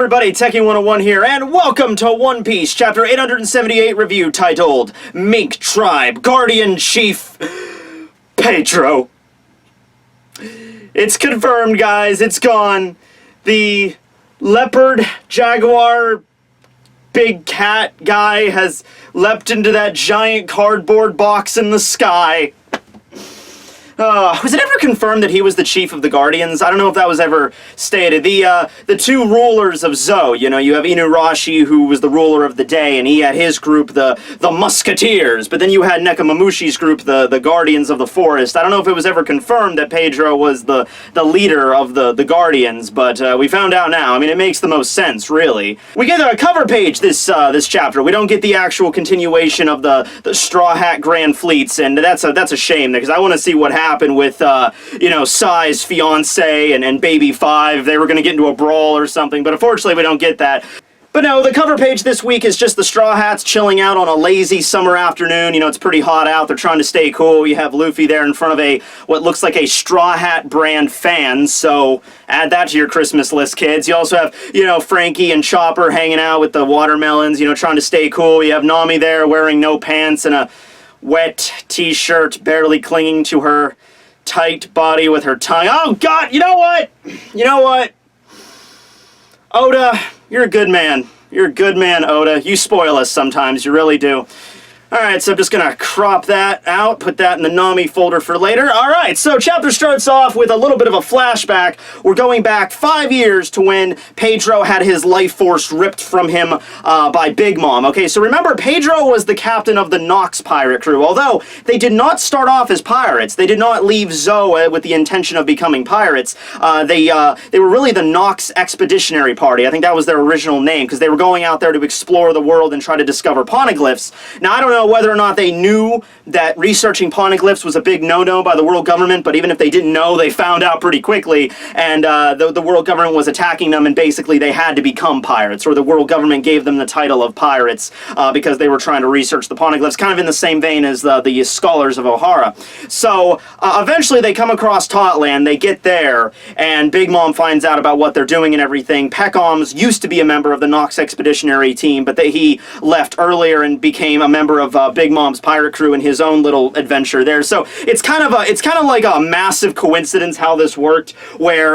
everybody, Tekking101 here, and welcome to One Piece, Chapter 878 review titled, Mink Tribe Guardian Chief Pedro. It's confirmed, guys, it's gone. The leopard, jaguar, big cat guy has leapt into that giant cardboard box in the sky. Was it ever confirmed that he was the chief of the Guardians? I don't know if that was ever stated. The two rulers of Zou, you know, you have Inuarashi, who was the ruler of the day, and he had his group, the Musketeers, but then you had Nekomamushi's group, the Guardians of the Forest. I don't know if it was ever confirmed that Pedro was the leader of the Guardians, but we found out now. I mean, it makes the most sense, really. We get a cover page this chapter. We don't get the actual continuation of the Straw Hat Grand Fleets, and that's a shame, because I want to see what happened with, you know, Sai's fiance and Baby 5. They were going to get into a brawl or something, but unfortunately we don't get that. But no, the cover page this week is just the Straw Hats chilling out on a lazy summer afternoon. You know, it's pretty hot out. They're trying to stay cool. You have Luffy there in front of what looks like a Straw Hat brand fan, so add that to your Christmas list, kids. You also have, you know, Frankie and Chopper hanging out with the watermelons, you know, trying to stay cool. You have Nami there wearing no pants and a wet t-shirt, barely clinging to her tight body with her tongue. Oh, God, you know what? You know what? Oda, you're a good man. You're a good man, Oda. You spoil us sometimes, you really do. Alright, so I'm just gonna crop that out, put that in the Nami folder for later. Alright, so chapter starts off with a little bit of a flashback. We're going back 5 years to when Pedro had his life force ripped from him by Big Mom. Okay, so remember, Pedro was the captain of the Nox pirate crew. Although they did not start off as pirates, they did not leave Zou with the intention of becoming pirates. They were really the Nox Expeditionary Party. I think that was their original name, because they were going out there to explore the world and try to discover poneglyphs. Now, I don't know whether or not they knew that researching poneglyphs was a big no-no by the world government, but even if they didn't know, they found out pretty quickly, and the world government was attacking them, and basically they had to become pirates, or the world government gave them the title of pirates because they were trying to research the poneglyphs, kind of in the same vein as the scholars of Ohara. So eventually they come across Totland, they get there, and Big Mom finds out about what they're doing and everything. Peckhams used to be a member of the Nox Expeditionary Team, but he left earlier and became a member of Big Mom's pirate crew in his own little adventure there. So it's kind of like a massive coincidence how this worked, where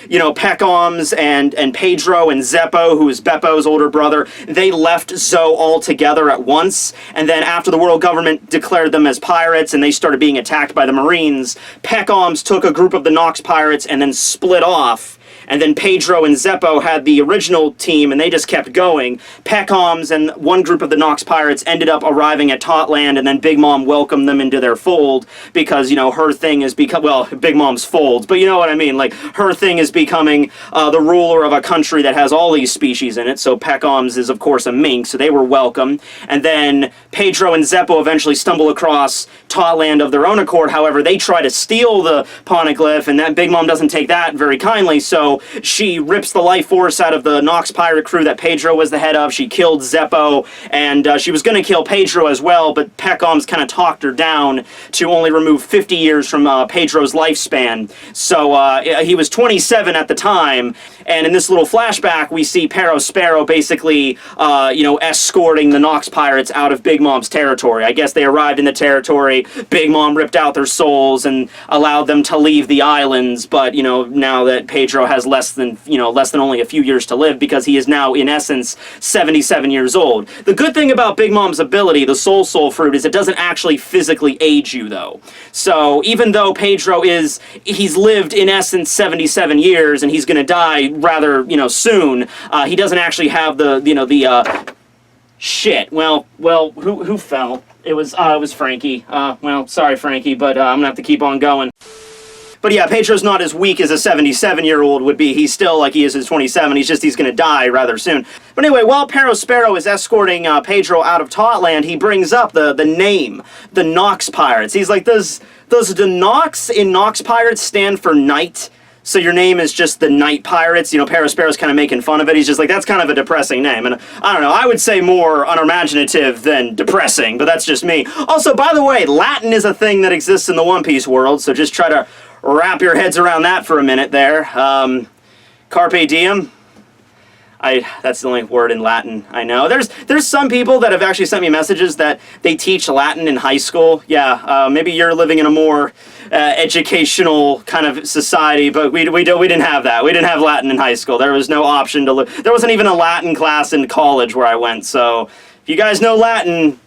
you know, Peckhams and Pedro and Zeppo, who is Beppo's older brother, they left Zou all together at once, and then after the world government declared them as pirates and they started being attacked by the Marines, Peckhams took a group of the Nox pirates and then split off. And then Pedro and Zeppo had the original team, and they just kept going. Peckhams and one group of the Nox pirates ended up arriving at Totland, and then Big Mom welcomed them into their fold because, you know, her thing is well, Big Mom's folds, but you know what I mean. Like, her thing is becoming the ruler of a country that has all these species in it. So Peckhams is, of course, a mink, so they were welcome. And then Pedro and Zeppo eventually stumble across Totland of their own accord. However, they try to steal the poneglyph, and that Big Mom doesn't take that very kindly, so she rips the life force out of the Nox pirate crew that Pedro was the head of. She killed Zeppo, and she was going to kill Pedro as well, but Peckhams kind of talked her down to only remove 50 years from Pedro's lifespan. So he was 27 at the time, and in this little flashback, we see Pero Sparrow basically, you know, escorting the Nox pirates out of Big Mom's territory. I guess they arrived in the territory, Big Mom ripped out their souls and allowed them to leave the islands, but, you know, now that Pedro has less than only a few years to live, because he is now, in essence, 77 years old. The good thing about Big Mom's ability, the Soul Fruit, is it doesn't actually physically age you, though. So even though Pedro he's lived, in essence, 77 years, and he's going to die rather, you know, soon, he doesn't actually have shit. Well, who fell? It was Frankie. Well, sorry, Frankie, but I'm gonna have to keep on going. But yeah, Pedro's not as weak as a 77-year-old would be. He's still like he is at 27. He's going to die rather soon. But anyway, while Pero Sparrow is escorting Pedro out of Totland, he brings up the name, the Nox Pirates. He's like, does the Nox in Nox Pirates stand for night? So your name is just the Night Pirates? You know, Pero Sparrow's kind of making fun of it. He's just like, that's kind of a depressing name. And I don't know, I would say more unimaginative than depressing, but that's just me. Also, by the way, Latin is a thing that exists in the One Piece world, so just try to wrap your heads around that for a minute there. Carpe diem. That's the only word in Latin I know. There's some people that have actually sent me messages that they teach Latin in high school. Yeah, maybe you're living in a more educational kind of society, but we didn't have that. We didn't have Latin in high school. There was no option to there wasn't even a Latin class in college where I went. So if you guys know Latin,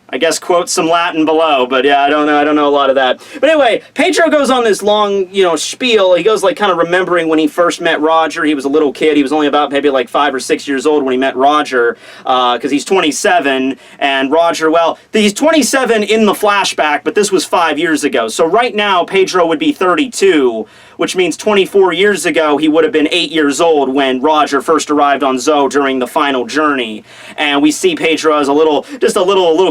I guess quote some Latin below, but yeah, I don't know a lot of that. But anyway, Pedro goes on this long, spiel. He goes like kind of remembering when he first met Roger. He was a little kid. He was only about maybe like 5 or 6 years old when he met Roger, because he's 27, and Roger, well, he's 27 in the flashback, but this was 5 years ago. So right now, Pedro would be 32, which means 24 years ago, he would have been 8 years old when Roger first arrived on Zou during the final journey. And we see Pedro as a little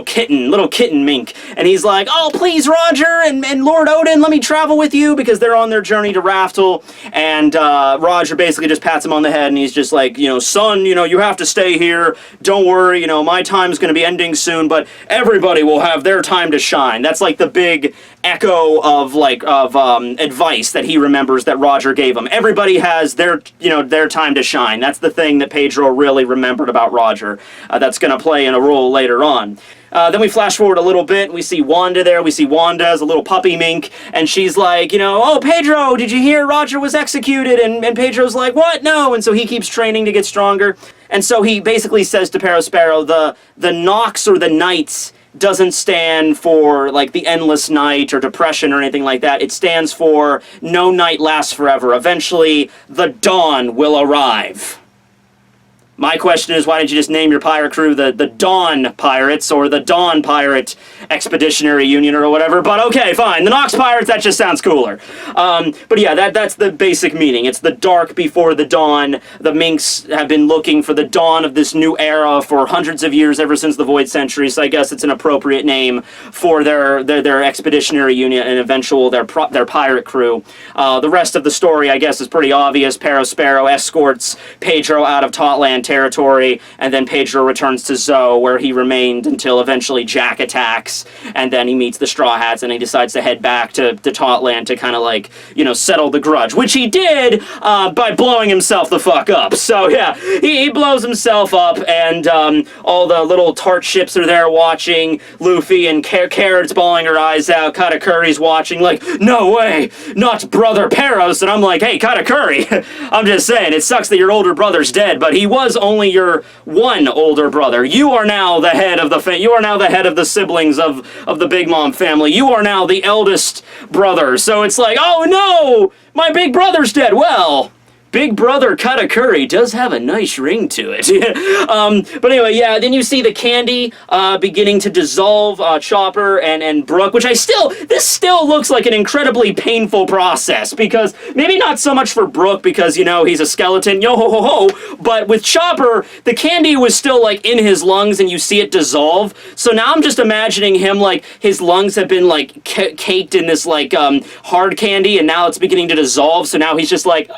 kitten mink. And he's like, oh, please, Roger and Lord Odin, let me travel with you, because they're on their journey to Raftel. And Roger basically just pats him on the head, and he's just like, son, you have to stay here. Don't worry, my time's going to be ending soon, but everybody will have their time to shine. That's like the big echo of advice that he remembers that Roger gave him. Everybody has their time to shine. That's the thing that Pedro really remembered about Roger. That's going to play in a role later on. Then we flash forward a little bit. We see Wanda there. We see Wanda as a little puppy mink, and she's like, oh, Pedro, did you hear Roger was executed? And Pedro's like, what? No. And so he keeps training to get stronger. And so he basically says to Perospero, the Nox or the Knights doesn't stand for like the endless night or depression or anything like that. It stands for no night lasts forever. Eventually, the dawn will arrive. My question is, why didn't you just name your pirate crew the Dawn Pirates or the Dawn Pirate Expeditionary Union or whatever? But okay, fine. The Nox Pirates, that just sounds cooler. But yeah, that's the basic meaning. It's the dark before the dawn. The Minks have been looking for the dawn of this new era for hundreds of years, ever since the Void Century, so I guess it's an appropriate name for their Expeditionary Union and eventual their pirate crew. The rest of the story, I guess, is pretty obvious. Perospero escorts Pedro out of Totland territory, and then Pedro returns to Zou, where he remained until eventually Jack attacks, and then he meets the Straw Hats, and he decides to head back to Totland to kind of like, settle the grudge, which he did by blowing himself the fuck up. So yeah, he blows himself up, and all the little tart ships are there watching. Luffy and Carrot's bawling her eyes out. Katakuri's watching like, no way, not Brother Peros. And I'm like, hey, Katakuri, I'm just saying, it sucks that your older brother's dead, but he was only your one older brother. You are now the head of the siblings of the Big Mom family. You are now the eldest brother. So it's like, oh no, my big brother's dead. Well, Big Brother Katakuri does have a nice ring to it. But anyway, yeah, then you see the candy beginning to dissolve Chopper and Brook, which this still looks like an incredibly painful process, because maybe not so much for Brook because, he's a skeleton, yo-ho-ho-ho, but with Chopper, the candy was still, like, in his lungs and you see it dissolve. So now I'm just imagining him, like, his lungs have been, like, caked in this, like, hard candy, and now it's beginning to dissolve, so now he's just like...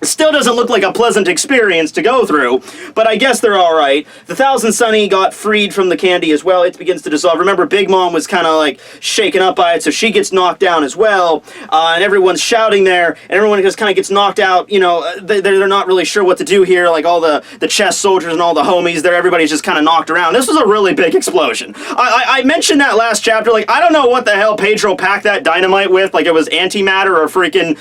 Still doesn't look like a pleasant experience to go through, but I guess they're alright. The Thousand Sunny got freed from the candy as well. It begins to dissolve. Remember, Big Mom was kind of like shaken up by it, so she gets knocked down as well. And everyone's shouting there, and everyone just kind of gets knocked out. They're not really sure what to do here. Like all the chess soldiers and all the homies there, everybody's just kind of knocked around. This was a really big explosion. I mentioned that last chapter. Like, I don't know what the hell Pedro packed that dynamite with. Like, it was antimatter or freaking...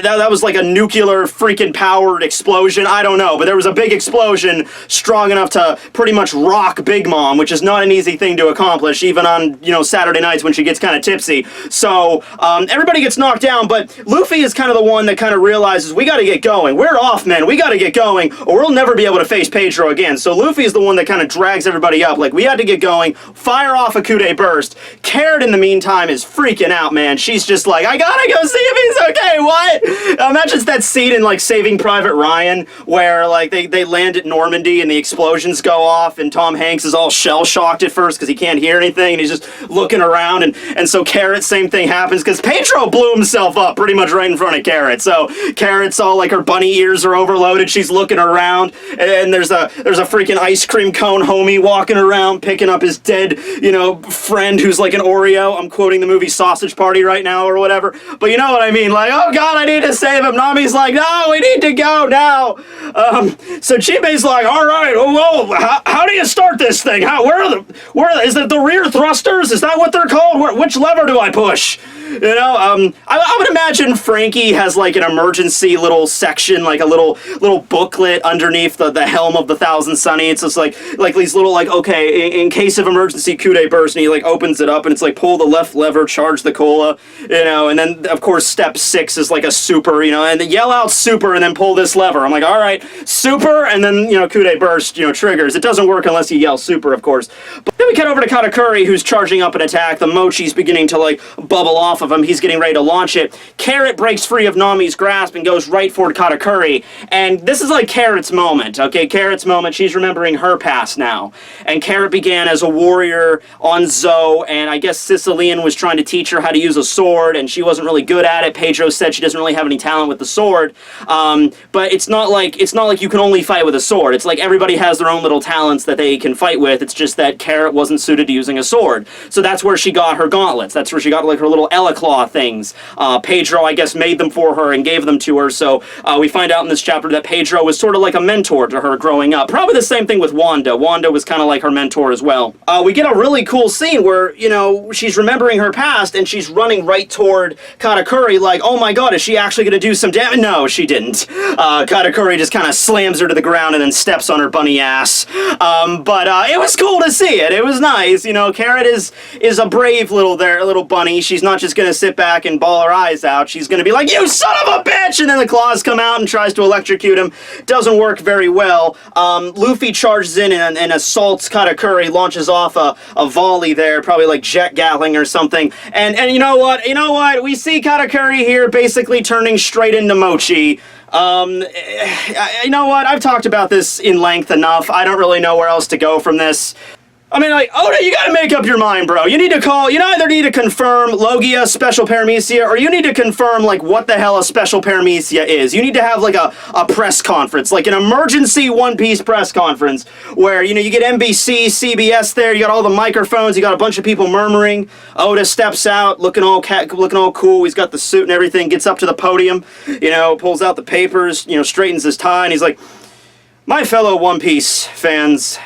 That was like a nuclear freaking powered explosion. I don't know, but there was a big explosion strong enough to pretty much rock Big Mom, which is not an easy thing to accomplish, even on, Saturday nights when she gets kind of tipsy. So, everybody gets knocked down, but Luffy is kind of the one that kind of realizes, we gotta get going. We're off, men. We gotta get going, or we'll never be able to face Pedro again. So Luffy is the one that kind of drags everybody up. Like, we had to get going. Fire off a Kude burst. Carrot, in the meantime, is freaking out, man. She's just like, I gotta go see if he's okay. What? Imagine that scene in, like, Saving Private Ryan, where like they land at Normandy and the explosions go off, and Tom Hanks is all shell-shocked at first because he can't hear anything, and he's just looking around, and so Carrot, same thing happens, because Pedro blew himself up pretty much right in front of Carrot. So Carrot's all like, her bunny ears are overloaded, she's looking around, and there's a freaking ice cream cone homie walking around picking up his dead, friend who's like an Oreo. I'm quoting the movie Sausage Party right now or whatever, but you know what I mean, like, oh god, I need to save save him. Nami's like, no, we need to go now. So Chibei's like, all right, well, how do you start this thing? Is it the rear thrusters? Is that what they're called? Which lever do I push? You know, I would imagine Frankie has like an emergency little section, like a little booklet underneath the helm of the Thousand Sunny. It's just like these little like, okay, in case of emergency Kude burst, and he like opens it up and it's like pull the left lever, charge the cola, you know, and then of course step 6 is like a super, you know, and yell out super and then pull this lever. I'm like, all right, super, and then, you know, Kude burst, you know, triggers. It doesn't work unless you yell super, of course. But then we cut over to Katakuri, who's charging up an attack. The mochi's beginning to like bubble off of him. He's getting ready to launch it. Carrot breaks free of Nami's grasp and goes right for Katakuri. And this is like Carrot's moment, okay? Carrot's moment. She's remembering her past now. And Carrot began as a warrior on Zoe, and I guess Sicilian was trying to teach her how to use a sword, and she wasn't really good at it. Pedro said she doesn't really have any talent with the sword. But it's not like you can only fight with a sword. It's like everybody has their own little talents that they can fight with. It's just that Carrot wasn't suited to using a sword. So that's where she got her gauntlets. That's where she got like her little Claw things. Pedro, I guess, made them for her and gave them to her. So we find out in this chapter that Pedro was sort of like a mentor to her growing up. Probably the same thing with Wanda. Wanda was kind of like her mentor as well. We get a really cool scene where, you know, she's remembering her past and she's running right toward Katakuri like, oh my god, is she actually going to do some damage? No, she didn't. Katakuri just kind of slams her to the ground and then steps on her bunny ass. But it was cool to see it. It was nice. You know, Carrot is a brave little bunny. She's not just going to sit back and bawl her eyes out. She's going to be like, you son of a bitch! And then the claws come out and tries to electrocute him. Doesn't work very well. Luffy charges in and assaults Katakuri, launches off a volley there, probably like jet gatling or something. And you know what? You know what? We see Katakuri here basically turning straight into Mochi. You know what? I've talked about this in length enough. I don't really know where else to go from this. I mean, like, Oda, you gotta make up your mind, bro. You either need to confirm Logia, Special Paramecia, or you need to confirm, like, what the hell a Special Paramecia is. You need to have, like, a press conference, like an emergency One Piece press conference, where, you know, you get NBC, CBS there, you got all the microphones, you got a bunch of people murmuring. Oda steps out, looking all cool, he's got the suit and everything, gets up to the podium, you know, pulls out the papers, you know, straightens his tie, and he's like, my fellow One Piece fans,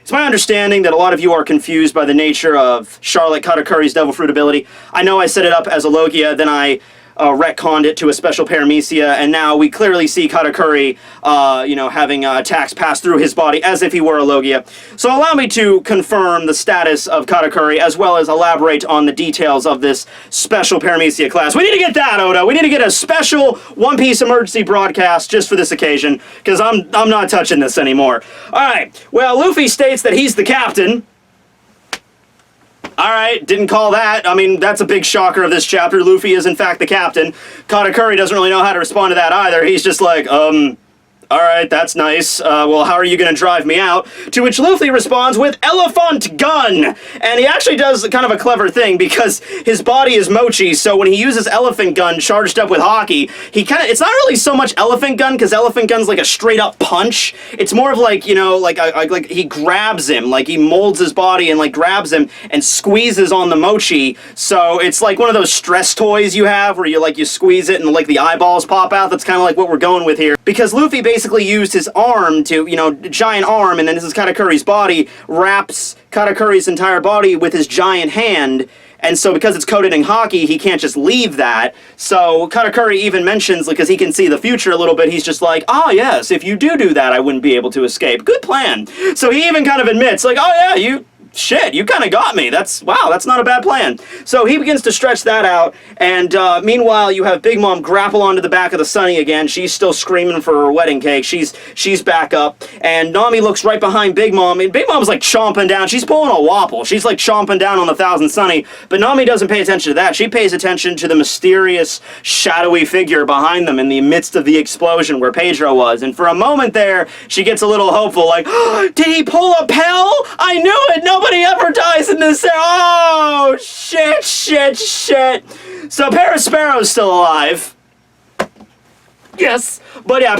it's my understanding that a lot of you are confused by the nature of Charlotte Katakuri's Devil Fruit ability. I know I set it up as a Logia, then I retconned it to a Special Paramecia, and now we clearly see Katakuri, you know, having attacks pass through his body as if he were a Logia. So allow me to confirm the status of Katakuri, as well as elaborate on the details of this Special Paramecia class. We need to get that, Oda. We need to get a special One Piece emergency broadcast just for this occasion, because I'm not touching this anymore. Alright, well, Luffy states that he's the captain. Alright, didn't call that. I mean, that's a big shocker of this chapter. Luffy is in fact the captain. Katakuri doesn't really know how to respond to that either. He's just like, alright, that's nice. Well, how are you gonna drive me out? To which Luffy responds with Elephant Gun! And he actually does kind of a clever thing, because his body is Mochi, so when he uses Elephant Gun charged up with Haki, it's not really so much Elephant Gun, because Elephant Gun's like a straight up punch. It's more of like, you know, like he grabs him, like he molds his body and like grabs him and squeezes on the Mochi, so it's like one of those stress toys you have, where you squeeze it and like the eyeballs pop out. That's kind of like what we're going with here. Because Luffy basically used his arm to, you know, giant arm, and then this is Katakuri's body, wraps Katakuri's entire body with his giant hand, and so because it's coated in Haki, he can't just leave that. So Katakuri even mentions, because he can see the future a little bit, he's just like, ah yes, if you do that, I wouldn't be able to escape. Good plan. So he even kind of admits, like, oh yeah, you kind of got me. Wow, that's not a bad plan. So he begins to stretch that out, and meanwhile, you have Big Mom grapple onto the back of the Sunny again. She's still screaming for her wedding cake. She's back up, and Nami looks right behind Big Mom, and Big Mom's like chomping down. She's pulling a whopple. She's like chomping down on the Thousand Sunny, but Nami doesn't pay attention to that. She pays attention to the mysterious, shadowy figure behind them in the midst of the explosion where Pedro was, and for a moment there, she gets a little hopeful, like, oh, did he pull a Pell? I knew it! Nobody ever dies in this. Oh, shit. So Parasparrow's still alive. Yes! But yeah,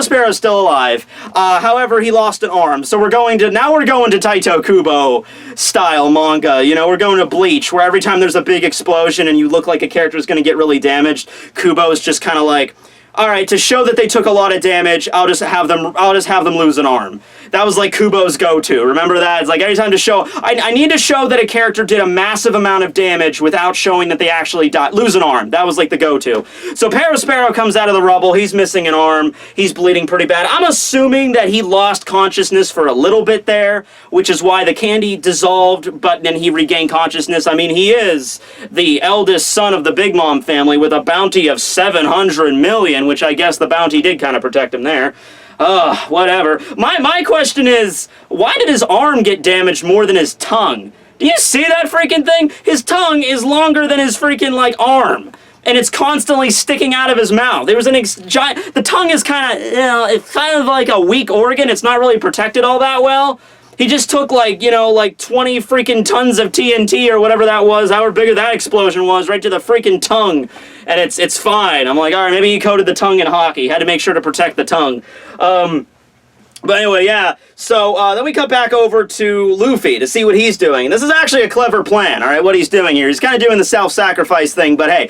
Sparrow's still alive. However, he lost an arm. So we're going to Taito Kubo style manga. You know, we're going to Bleach, where every time there's a big explosion and you look like a character is going to get really damaged, Kubo is just kind of like, all right, to show that they took a lot of damage, I'll just have them lose an arm. That was like Kubo's go-to. Remember that? It's like every time to show, I need to show that a character did a massive amount of damage without showing that they actually lose an arm. That was like the go-to. So Sparrow comes out of the rubble. He's missing an arm. He's bleeding pretty bad. I'm assuming that he lost consciousness for a little bit there, which is why the candy dissolved, but then he regained consciousness. I mean, he is the eldest son of the Big Mom family with a bounty of 700 million, which I guess the bounty did kind of protect him there. Whatever. My question is, why did his arm get damaged more than his tongue? Do you see that freaking thing? His tongue is longer than his freaking, like, arm. And it's constantly sticking out of his mouth. There was the tongue is kind of, you know, it's kind of like a weak organ. It's not really protected all that well. He just took, like, you know, like 20 freaking tons of TNT or whatever that was, however big that explosion was, right to the freaking tongue. And it's fine. I'm like, all right, maybe he coated the tongue in hockey. Had to make sure to protect the tongue. But anyway, yeah. So then we cut back over to Luffy to see what he's doing. And this is actually a clever plan, all right, what he's doing here. He's kind of doing the self-sacrifice thing, but hey,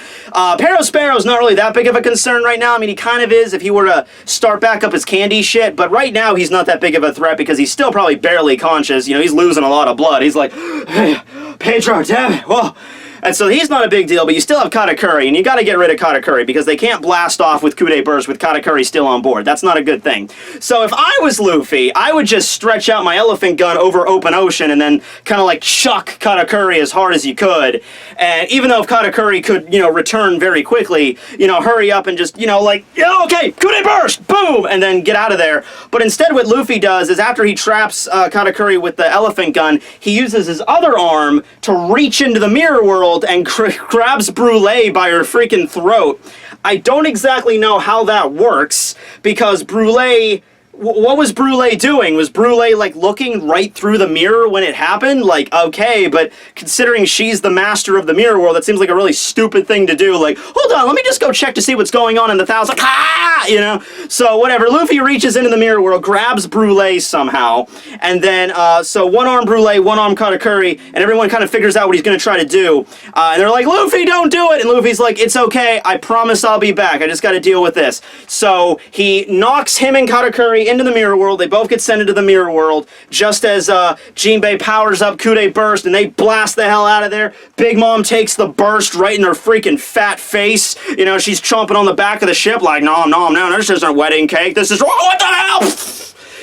Sparrow's not really that big of a concern right now. I mean, he kind of is if he were to start back up his candy shit, but right now he's not that big of a threat because he's still probably barely conscious. You know, he's losing a lot of blood. He's like, hey, Pedro, damn it, whoa. And so he's not a big deal, but you still have Katakuri, and you gotta get rid of Katakuri because they can't blast off with Coup de Burst with Katakuri still on board. That's not a good thing. So if I was Luffy, I would just stretch out my elephant gun over open ocean and then kind of like chuck Katakuri as hard as you could. And even though if Katakuri could, you know, return very quickly, you know, hurry up and just, you know, like, yeah, okay, Coup de Burst, boom, and then get out of there. But instead what Luffy does is after he traps Katakuri with the elephant gun, he uses his other arm to reach into the mirror world and grabs Brûlé by her freaking throat. I don't exactly know how that works, because Brûlé... What was Brûlé doing? Was Brûlé, like, looking right through the mirror when it happened? Like, okay, but considering she's the master of the mirror world, that seems like a really stupid thing to do. Like, hold on, let me just go check to see what's going on in the thousand... Ah! You know? So, whatever. Luffy reaches into the mirror world, grabs Brûlé somehow, and then, so one-arm Brûlé, one-arm Katakuri, and everyone kind of figures out what he's gonna try to do. And they're like, Luffy, don't do it! And Luffy's like, it's okay, I promise I'll be back, I just gotta deal with this. So, he knocks him and Katakuri into the mirror world. They both get sent into the mirror world just as Jinbei powers up Coup de Burst and they blast the hell out of there. Big Mom takes the burst right in her freaking fat face. You know, she's chomping on the back of the ship like, nom, nom, no, this isn't wedding cake. This is, what the hell?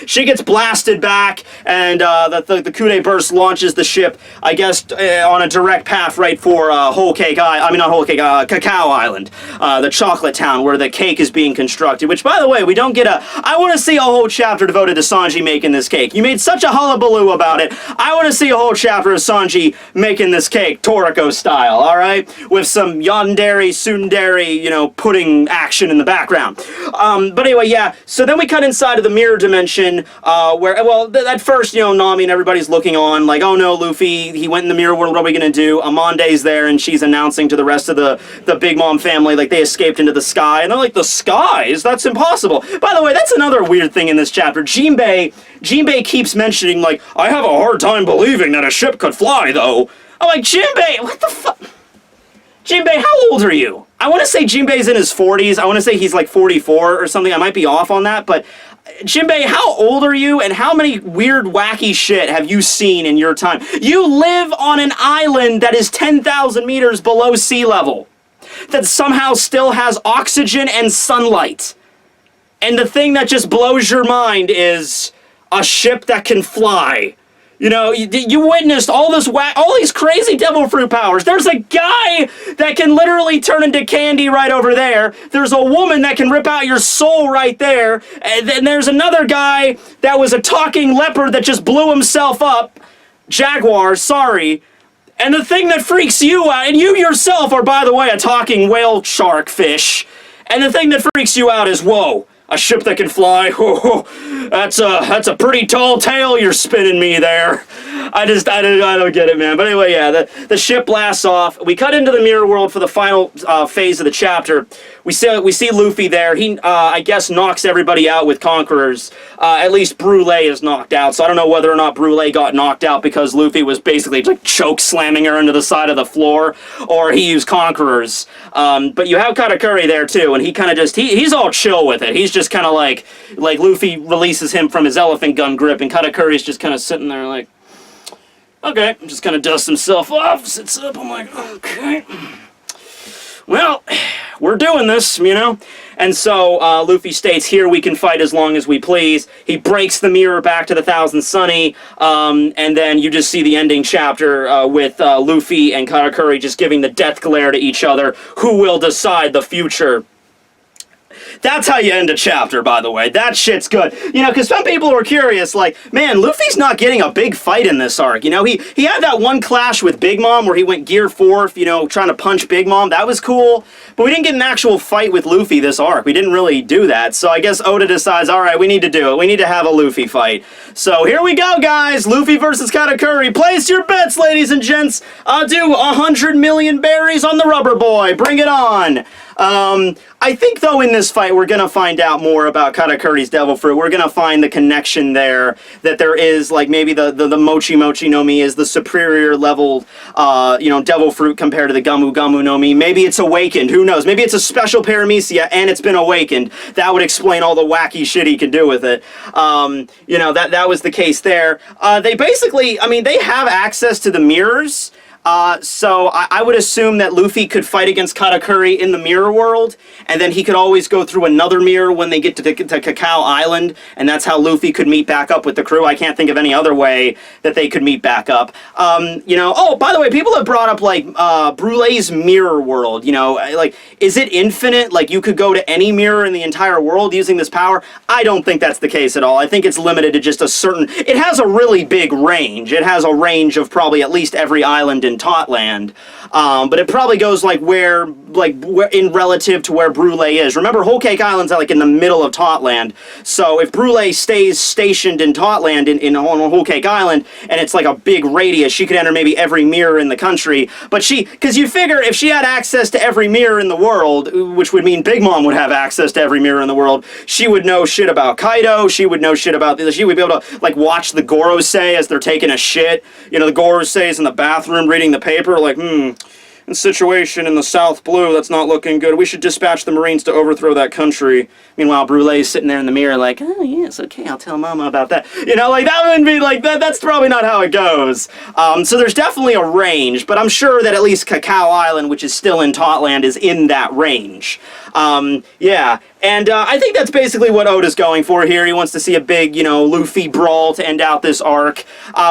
She gets blasted back, and the Coup de Burst launches the ship, I guess, on a direct path right for Whole Cake Island. I mean, not Whole Cake, Cacao Island, the chocolate town where the cake is being constructed. Which, by the way, we don't get I want to see a whole chapter devoted to Sanji making this cake. You made such a hullabaloo about it. I want to see a whole chapter of Sanji making this cake, Toriko style, all right? With some yandere, tsundere, you know, pudding action in the background. But anyway, yeah, so then we cut inside of the mirror dimension, where, well, at first, you know, Nami and everybody's looking on, like, oh no, Luffy, he went in the mirror world, what are we gonna do? Amande's there, and she's announcing to the rest of the Big Mom family, like, they escaped into the sky, and they're like, the skies? That's impossible. By the way, that's another weird thing in this chapter. Jinbei keeps mentioning, like, I have a hard time believing that a ship could fly, though. I'm like, Jinbei, what the fuck? Jinbei, how old are you? I want to say Jinbei's in his 40s. I want to say he's like 44 or something. I might be off on that, but Jinbei, how old are you, and how many weird, wacky shit have you seen in your time? You live on an island that is 10,000 meters below sea level, that somehow still has oxygen and sunlight. And the thing that just blows your mind is a ship that can fly. You know, you witnessed all these crazy devil fruit powers. There's a guy that can literally turn into candy right over there. There's a woman that can rip out your soul right there. And then there's another guy that was a talking leopard that just blew himself up. Jaguar, sorry. And the thing that freaks you out, and you yourself are, by the way, a talking whale shark fish. And the thing that freaks you out is, whoa, a ship that can fly. That's a pretty tall tale you're spinning me there. I don't get it, man. But anyway, yeah, the ship blasts off. We cut into the mirror world for the final phase of the chapter. We see Luffy there. He, I guess, knocks everybody out with Conquerors. At least Brule is knocked out. So I don't know whether or not Brule got knocked out because Luffy was basically like choke slamming her into the side of the floor, or he used Conquerors. But you have Katakuri there too, and he kind of just he's all chill with it. He's just kind of like Luffy releases him from his elephant gun grip, and Katakuri's just kind of sitting there like, okay, just kind of dusts himself off, sits up. I'm like, okay. Well, we're doing this, you know? And so Luffy states, here we can fight as long as we please. He breaks the mirror back to the Thousand Sunny, and then you just see the ending chapter with Luffy and Katakuri just giving the death glare to each other. Who will decide the future? That's how you end a chapter, by the way. That shit's good. You know, because some people were curious, like, man, Luffy's not getting a big fight in this arc. You know, he had that one clash with Big Mom where he went Gear 4, you know, trying to punch Big Mom. That was cool. But we didn't get an actual fight with Luffy this arc. We didn't really do that. So I guess Oda decides, all right, we need to do it. We need to have a Luffy fight. So here we go, guys. Luffy versus Katakuri. Place your bets, ladies and gents. I'll do 100 million berries on the rubber boy. Bring it on. I think, though, in this fight, we're going to find out more about Katakuri's Devil Fruit. We're going to find the connection there, that there is, like, maybe the Mochi Mochi no Mi is the superior level, you know, Devil Fruit compared to the Gamu Gamu no Mi. Maybe it's awakened. Who knows? Maybe it's a special paramecia and it's been awakened. That would explain all the wacky shit he can do with it. You know, that was the case there. They basically, I mean, they have access to the mirrors. So I would assume that Luffy could fight against Katakuri in the mirror world, and then he could always go through another mirror when they get to Cacao Island, and that's how Luffy could meet back up with the crew. I can't think of any other way that they could meet back up. You know, oh, by the way, people have brought up, like, Brule's mirror world, you know, like, is it infinite? Like, you could go to any mirror in the entire world using this power? I don't think that's the case at all. I think it's limited to just a certain, it has a really big range. It has a range of probably at least every island in Totland, but it probably goes like where in relative to where Brule is. Remember, Whole Cake Island's like in the middle of Totland, so if Brule stays stationed in Totland on Whole Cake Island, and it's like a big radius, she could enter maybe every mirror in the country. But because you figure if she had access to every mirror in the world, which would mean Big Mom would have access to every mirror in the world, she would know shit about Kaido. She would know shit about she would be able to like watch the Gorosei as they're taking a shit. You know, the Gorosei's in the bathroom reading the paper, like, situation in the South Blue, that's not looking good. We should dispatch the Marines to overthrow that country. Meanwhile, Brule's sitting there in the mirror like, oh, yes, okay, I'll tell Mama about that. You know, like, that wouldn't be, like, that's probably not how it goes. So there's definitely a range, but I'm sure that at least Cacao Island, which is still in Totland, is in that range. Yeah, and I think that's basically what Oda's going for here. He wants to see a big, you know, Luffy brawl to end out this arc,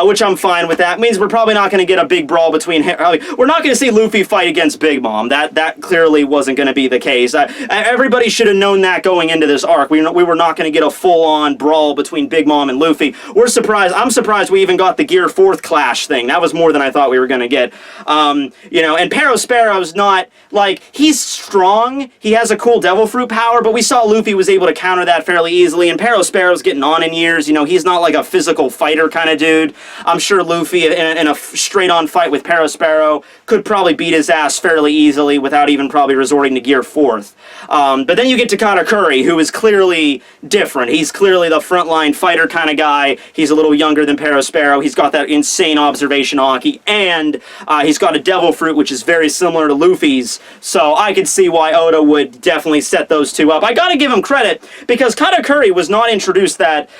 which I'm fine with that. It means we're probably not going to get a big brawl between we're not going to see Luffy fight against Big Mom. That clearly wasn't going to be the case. Everybody should have known that going into this arc. We were not going to get a full-on brawl between Big Mom and Luffy. We're surprised. I'm surprised we even got the Gear 4th clash thing. That was more than I thought we were going to get. You know, and Sparrow's not, like, he's strong. He has a cool Devil Fruit power, but we saw Luffy was able to counter that fairly easily, and Sparrow's getting on in years. You know, he's not like a physical fighter kind of dude. I'm sure Luffy, in a straight-on fight with Sparrow, could probably beat his ass fairly easily without even probably resorting to Gear 4th. But then you get to Katakuri, who is clearly different. He's clearly the frontline fighter kind of guy. He's a little younger than Sparrow. He's got that insane observation Haki, and he's got a Devil Fruit, which is very similar to Luffy's. So I could see why Oda would definitely set those two up. I gotta give him credit, because Katakuri was not introduced that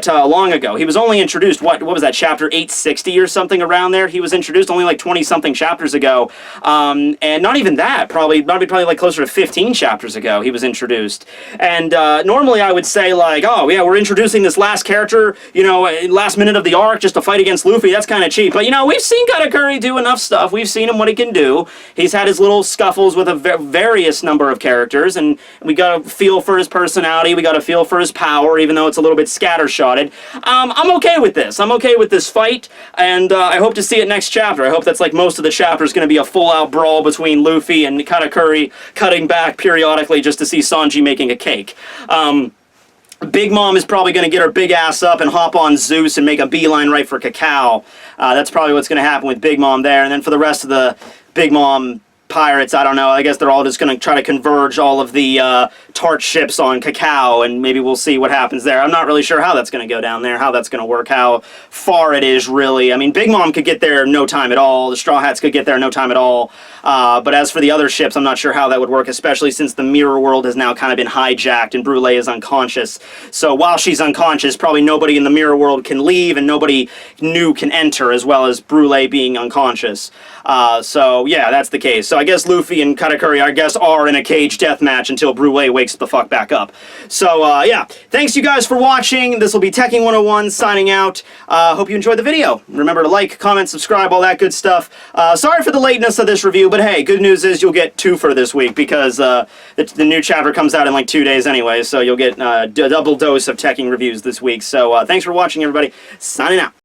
long ago. He was only introduced, what was that, chapter 860 or something around there? He was introduced only like 20-something chapters ago. And not even that, probably like closer to 15 chapters ago he was introduced. And normally I would say like, oh yeah, we're introducing this last character, you know, last minute of the arc just to fight against Luffy. That's kind of cheap. But you know, we've seen Katakuri do enough stuff. We've seen him what he can do. He's had his little scuffles with a various number of characters, and we got got a feel for his personality. We got a feel for his power, even though it's a little bit scattershotted. I'm okay with this. I'm okay with this fight, and I hope to see it next chapter. I hope that's like most of the chapter is going to be a full-out brawl between Luffy and Katakuri, cutting back periodically just to see Sanji making a cake. Big Mom is probably going to get her big ass up and hop on Zeus and make a beeline right for Cacao. That's probably what's going to happen with Big Mom there. And then for the rest of the Big Mom pirates, I don't know. I guess they're all just going to try to converge all of the tart ships on Cacao, and maybe we'll see what happens there. I'm not really sure how that's going to go down there, how that's going to work, how far it is, really. I mean, Big Mom could get there in no time at all. The Straw Hats could get there in no time at all. But as for the other ships, I'm not sure how that would work, especially since the Mirror World has now kind of been hijacked and Brule is unconscious. So while she's unconscious, probably nobody in the Mirror World can leave and nobody new can enter, as well as Brule being unconscious. So yeah, that's the case. So I guess Luffy and Katakuri, I guess, are in a cage death match until Brule wakes the fuck back up. So yeah, thanks you guys for watching. This will be Tekking101 signing out. Hope you enjoyed the video. Remember to like, comment, subscribe, all that good stuff. Sorry for the lateness of this review, but hey, good news is you'll get 2 for this week because the new chapter comes out in like 2 days anyway, so you'll get a double dose of Tekking reviews this week. So thanks for watching, everybody. Signing out.